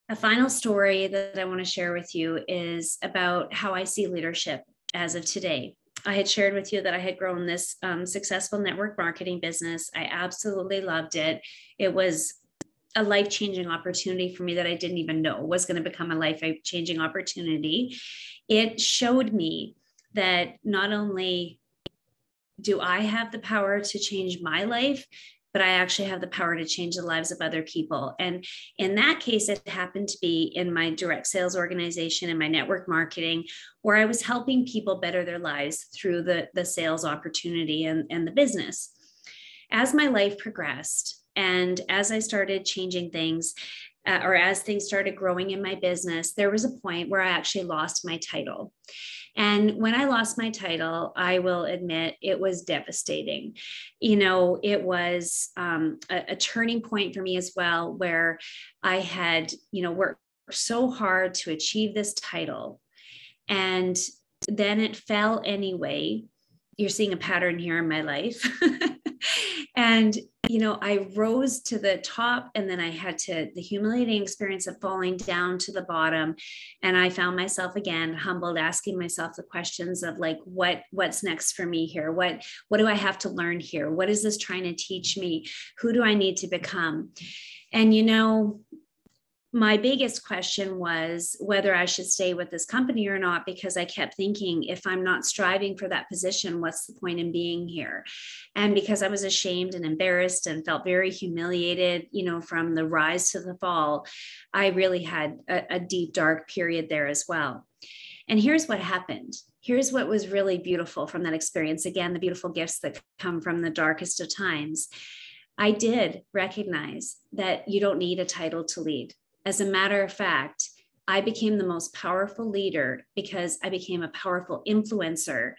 A final story that I want to share with you is about how I see leadership as of today. I had shared with you that I had grown this successful network marketing business. I absolutely loved it. It was a life-changing opportunity for me that I didn't even know was going to become a life-changing opportunity. It showed me that not only do I have the power to change my life, but I actually have the power to change the lives of other people. And in that case, it happened to be in my direct sales organization and my network marketing, where I was helping people better their lives through the sales opportunity and the business. As my life progressed and as I started changing things, or as things started growing in my business, there was a point where I actually lost my title. And when I lost my title, I will admit it was devastating. It was a turning point for me as well, where I had, worked so hard to achieve this title. And then it fell anyway. You're seeing a pattern here in my life. And, I rose to the top and then I had the humiliating experience of falling down to the bottom. And I found myself again, humbled, asking myself the questions of like, what's next for me here? What do I have to learn here? What is this trying to teach me? Who do I need to become? And, my biggest question was whether I should stay with this company or not, because I kept thinking, if I'm not striving for that position, what's the point in being here? And because I was ashamed and embarrassed and felt very humiliated, from the rise to the fall, I really had a deep, dark period there as well. And here's what happened. Here's what was really beautiful from that experience. Again, the beautiful gifts that come from the darkest of times. I did recognize that you don't need a title to lead. As a matter of fact, I became the most powerful leader because I became a powerful influencer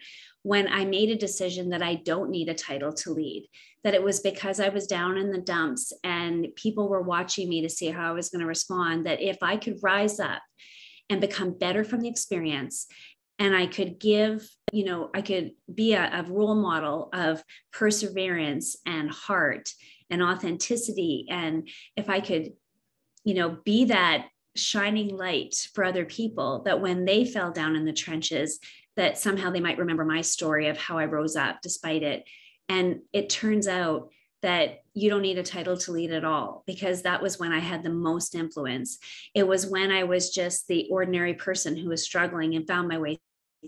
when I made a decision that I don't need a title to lead, that it was because I was down in the dumps and people were watching me to see how I was going to respond, that if I could rise up and become better from the experience, and I could give, I could be a role model of perseverance and heart and authenticity. And if I could be that shining light for other people, that when they fell down in the trenches, that somehow they might remember my story of how I rose up despite it. And it turns out that you don't need a title to lead at all, because that was when I had the most influence. It was when I was just the ordinary person who was struggling and found my way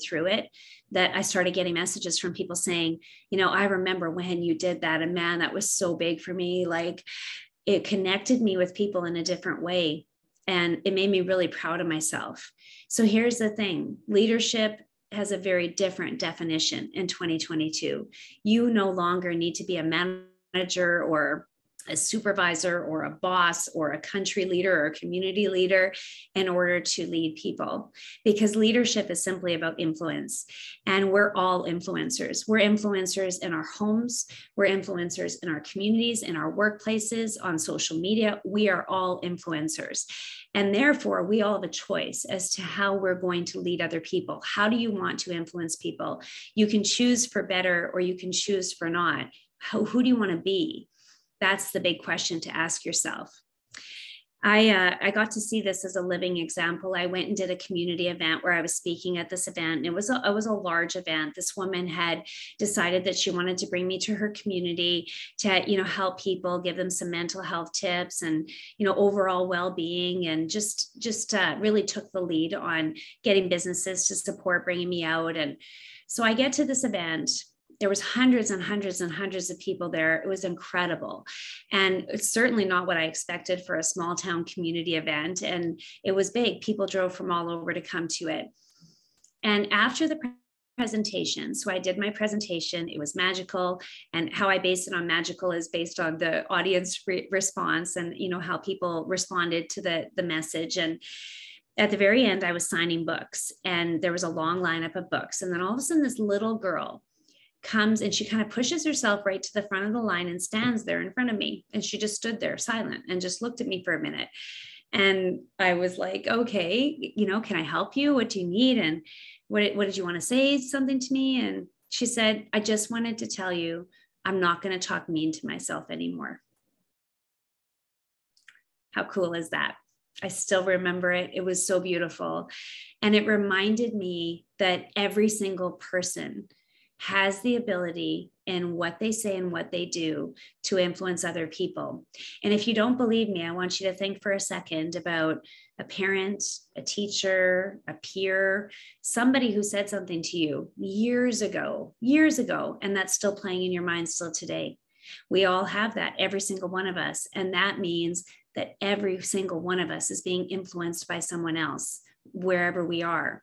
through it, that I started getting messages from people saying, I remember when you did that, and man, that was so big for me. Like, it connected me with people in a different way. And it made me really proud of myself. So here's the thing, leadership has a very different definition in 2022. You no longer need to be a manager or a supervisor or a boss or a country leader or a community leader in order to lead people, because leadership is simply about influence. And we're all influencers. We're influencers in our homes. We're influencers in our communities, in our workplaces, on social media. We are all influencers. And therefore, we all have a choice as to how we're going to lead other people. How do you want to influence people? You can choose for better or you can choose for not. Who do you want to be? That's the big question to ask yourself. I got to see this as a living example. I went and did a community event where I was speaking at this event, and it was a large event. This woman had decided that she wanted to bring me to her community to, help people, give them some mental health tips and, overall well-being, and just really took the lead on getting businesses to support bringing me out. And so I get to this event. There was hundreds and hundreds and hundreds of people there. It was incredible. And it's certainly not what I expected for a small town community event. And it was big. People drove from all over to come to it. And after the presentation, so I did my presentation, it was magical. And how I base it on magical is based on the audience response and, how people responded to the message. And at the very end, I was signing books, and there was a long lineup of books. And then all of a sudden, this little girl comes and she kind of pushes herself right to the front of the line and stands there in front of me. And she just stood there silent and just looked at me for a minute. And I was like, okay, can I help you? What do you need? And what did you want to say something to me? And she said, I just wanted to tell you, I'm not going to talk mean to myself anymore. How cool is that? I still remember it. It was so beautiful. And it reminded me that every single person has the ability in what they say and what they do to influence other people. And if you don't believe me, I want you to think for a second about a parent, a teacher, a peer, somebody who said something to you years ago, and that's still playing in your mind still today. We all have that, every single one of us. And that means that every single one of us is being influenced by someone else, wherever we are.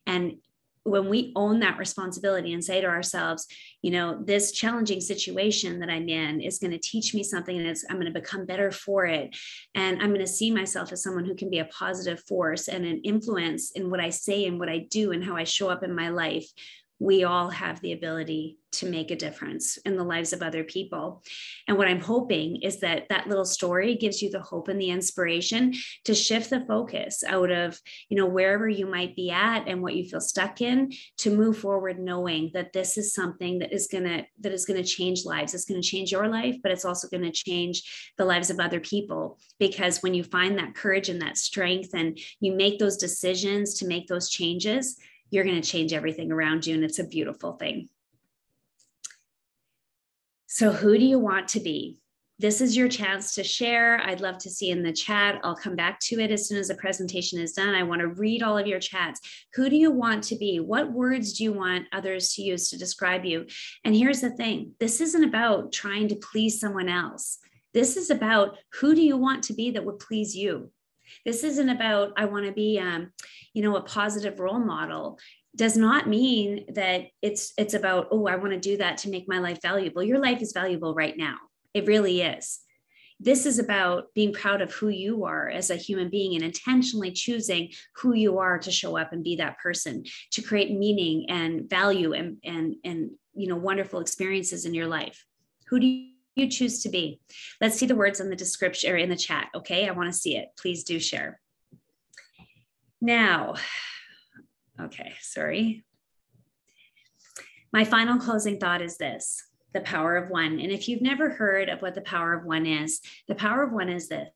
And when we own that responsibility and say to ourselves, this challenging situation that I'm in is going to teach me something, and I'm going to become better for it. And I'm going to see myself as someone who can be a positive force and an influence in what I say and what I do and how I show up in my life. We all have the ability to make a difference in the lives of other people. And what I'm hoping is that little story gives you the hope and the inspiration to shift the focus out of, wherever you might be at and what you feel stuck in, to move forward knowing that this is something that is going to change lives. It's going to change your life, but it's also going to change the lives of other people. Because when you find that courage and that strength and you make those decisions to make those changes, you're going to change everything around you. And it's a beautiful thing. So who do you want to be? This is your chance to share. I'd love to see in the chat. I'll come back to it as soon as the presentation is done. I want to read all of your chats. Who do you want to be? What words do you want others to use to describe you? And here's the thing. This isn't about trying to please someone else. This is about who do you want to be that would please you? This isn't about, I want to be, a positive role model. Does not mean that it's about, I want to do that to make my life valuable. Your life is valuable right now. It really is. This is about being proud of who you are as a human being and intentionally choosing who you are to show up and be that person, to create meaning and value and wonderful experiences in your life. Who do you choose to be? Let's see the words in the description or in the chat. Okay, I want to see it. Please do share. Now, okay, sorry. My final closing thought is this: the power of one. And if you've never heard of what the power of one is, the power of one is this,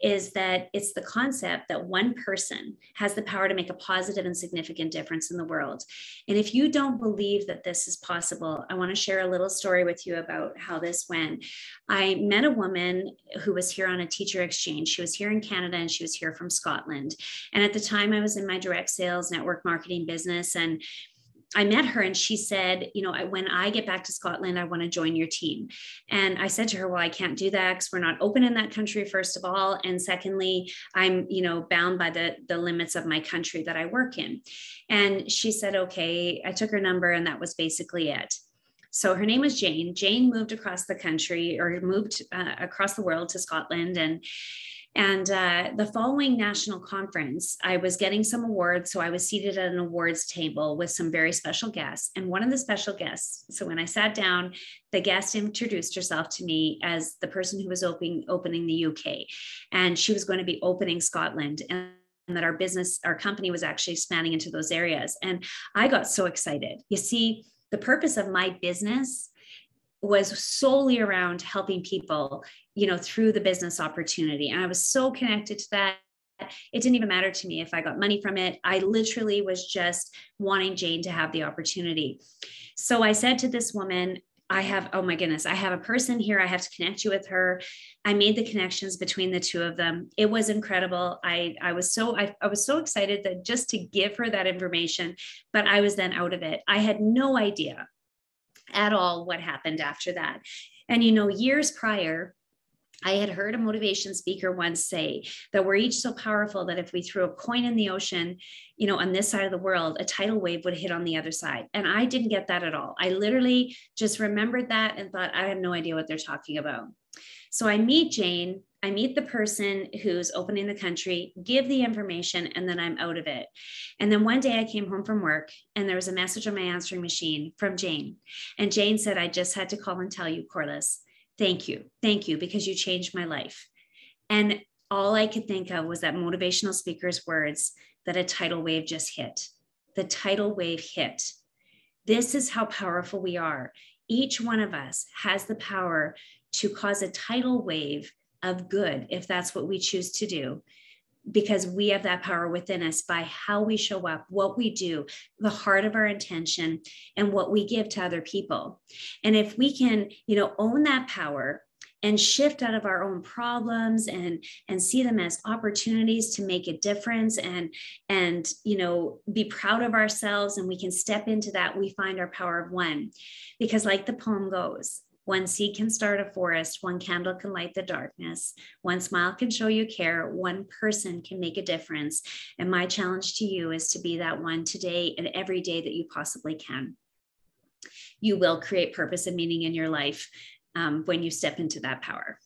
is that it's the concept that one person has the power to make a positive and significant difference in the world. And if you don't believe that this is possible, I want to share a little story with you about how this went. I met a woman who was here on a teacher exchange. She was here in Canada and she was here from Scotland. And at the time I was in my direct sales network marketing business, and I met her and she said, when I get back to Scotland, I want to join your team. And I said to her, well, I can't do that because we're not open in that country, first of all. And secondly, I'm, bound by the limits of my country that I work in. And she said, okay. I took her number and that was basically it. So her name was Jane. Jane moved across the country, or moved across the world to Scotland. And the following national conference, I was getting some awards. So I was seated at an awards table with some very special guests. And one of the special guests, so when I sat down, the guest introduced herself to me as the person who was opening the UK. And she was going to be opening Scotland. And that our company was actually expanding into those areas. And I got so excited. You see, the purpose of my business was solely around helping people, through the business opportunity. And I was so connected to that. It didn't even matter to me if I got money from it. I literally was just wanting Jane to have the opportunity. So I said to this woman, oh my goodness, I have a person here. I have to connect you with her. I made the connections between the two of them. It was incredible. I was so excited that just to give her that information, but I was then out of it. I had no idea at all what happened after that. And, years prior, I had heard a motivation speaker once say that we're each so powerful that if we threw a coin in the ocean, on this side of the world, a tidal wave would hit on the other side. And I didn't get that at all. I literally just remembered that and thought, I have no idea what they're talking about. So I meet Jane, I meet the person who's opening the country, give the information, and then I'm out of it. And then one day I came home from work and there was a message on my answering machine from Jane. And Jane said, I just had to call and tell you, Corliss, thank you, because you changed my life. And all I could think of was that motivational speaker's words that a tidal wave just hit. The tidal wave hit. This is how powerful we are. Each one of us has the power to cause a tidal wave of good, if that's what we choose to do, because we have that power within us by how we show up, what we do, the heart of our intention, and what we give to other people. And if we can, own that power and shift out of our own problems and see them as opportunities to make a difference and be proud of ourselves, and we can step into that, we find our power of one. Because like the poem goes, one seed can start a forest, one candle can light the darkness, one smile can show you care, one person can make a difference. And my challenge to you is to be that one today and every day that you possibly can. You will create purpose and meaning in your life when you step into that power.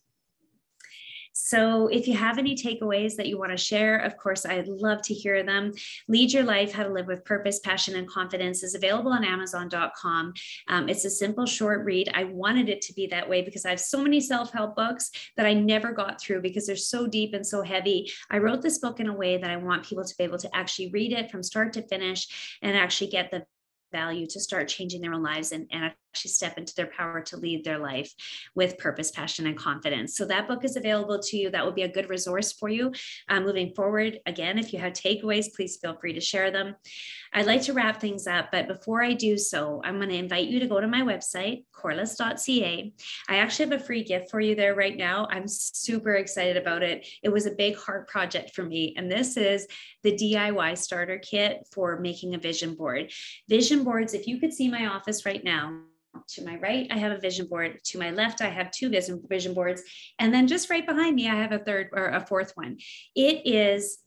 So if you have any takeaways that you want to share, of course, I'd love to hear them. Lead Your Life, How to Live with Purpose, Passion, and Confidence is available on Amazon.com. It's a simple, short read. I wanted it to be that way because I have so many self-help books that I never got through because they're so deep and so heavy. I wrote this book in a way that I want people to be able to actually read it from start to finish and actually get the value to start changing their own lives and actually step into their power to lead their life with purpose, passion, and confidence. So that book is available to you. That will be a good resource for you moving forward. Again, if you have takeaways, please feel free to share them. I'd like to wrap things up, but before I do so, I'm going to invite you to go to my website, corliss.ca. I actually have a free gift for you there right now. I'm super excited about it. It was a big heart project for me, and this is the DIY starter kit for making a vision board. Vision boards, if you could see my office right now, to my right, I have a vision board. To my left, I have two vision boards. And then just right behind me, I have a third or a fourth one. It is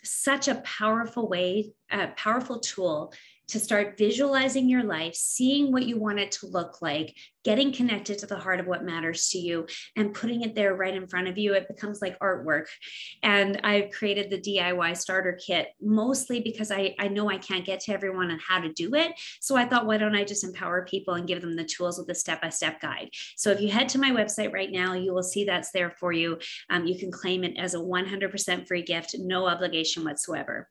such a powerful way, a powerful tool to start visualizing your life, seeing what you want it to look like, getting connected to the heart of what matters to you, and putting it there right in front of you. It becomes like artwork. And I've created the DIY starter kit mostly because I know I can't get to everyone on how to do it. So I thought, why don't I just empower people and give them the tools with the step-by-step guide? So if you head to my website right now, you will see that's there for you. You can claim it as a 100% free gift, no obligation whatsoever.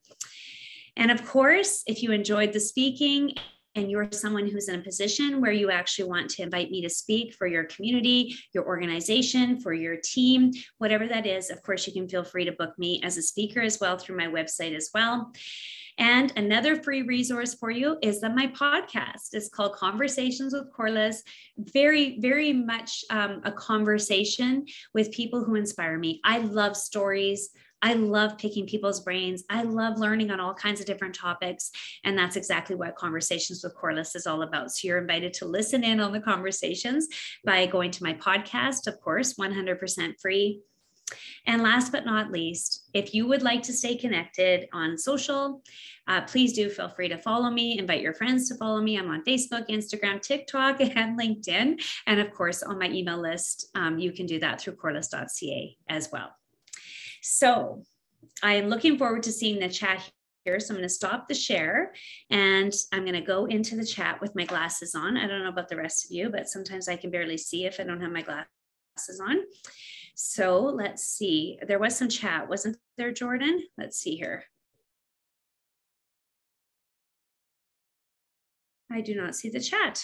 And of course, if you enjoyed the speaking and you're someone who's in a position where you actually want to invite me to speak for your community, your organization, for your team, whatever that is, of course, you can feel free to book me as a speaker as well through my website as well. And another free resource for you is that my podcast is called Conversations with Corliss. Very, very much a conversation with people who inspire me. I love stories. I love picking people's brains. I love learning on all kinds of different topics. And that's exactly what Conversations with Corliss is all about. So you're invited to listen in on the conversations by going to my podcast, of course, 100% free. And last but not least, if you would like to stay connected on social, please do feel free to follow me, invite your friends to follow me. I'm on Facebook, Instagram, TikTok, and LinkedIn. And of course, on my email list, you can do that through corliss.ca as well. So I am looking forward to seeing the chat here. So I'm going to stop the share and I'm going to go into the chat with my glasses on. I don't know about the rest of you, but sometimes I can barely see if I don't have my glasses on. So let's see, there was some chat, wasn't there, Jordan? Let's see here. I do not see the chat.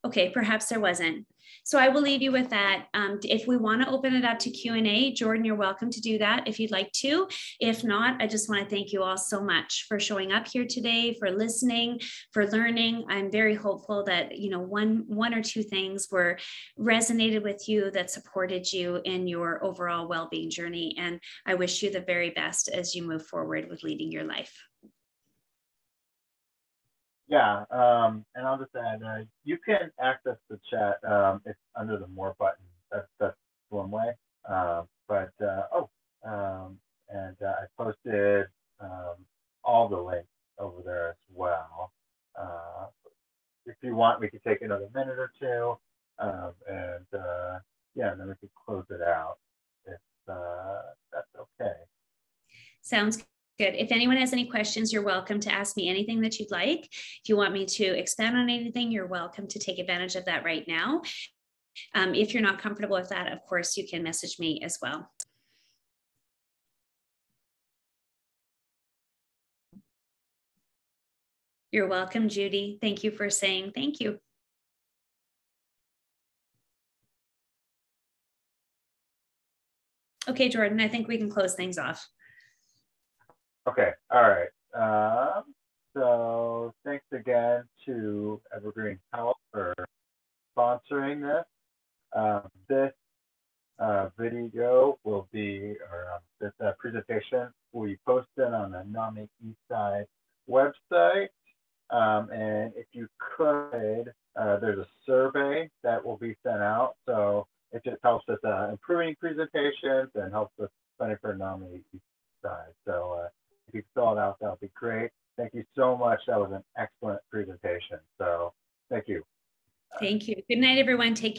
Okay, perhaps there wasn't. So I will leave you with that. If we want to open it up to Q&A, Jordan, you're welcome to do that if you'd like to. If not, I just want to thank you all so much for showing up here today, for listening, for learning. I'm very hopeful that, you know, one or two things were resonated with you, that supported you in your overall well-being journey. And I wish you the very best as you move forward with leading your life.
Yeah, and I'll just add, you can access the chat. It's under the More button. That's one way. I posted all the links over there as well. If you want, we could take another minute or two, and then we could close it out if that's okay.
Sounds good. If anyone has any questions, you're welcome to ask me anything that you'd like. If you want me to expand on anything, you're welcome to take advantage of that right now. If you're not comfortable with that, of course, you can message me as well. You're welcome, Judy. Thank you for saying thank you. Okay, Jordan, I think we can close things off.
Okay, all right. So thanks again to Evergreen Health for sponsoring this. This video will be, or this presentation will be posted on the NAMI Eastside website. And if you could, there's a survey that will be sent out. So it just helps us improving presentations and helps us study for NAMI Eastside. So if you fill it out, that would be great. Thank you so much. That was an excellent presentation. So thank you.
Thank you. Good night, everyone. Take care.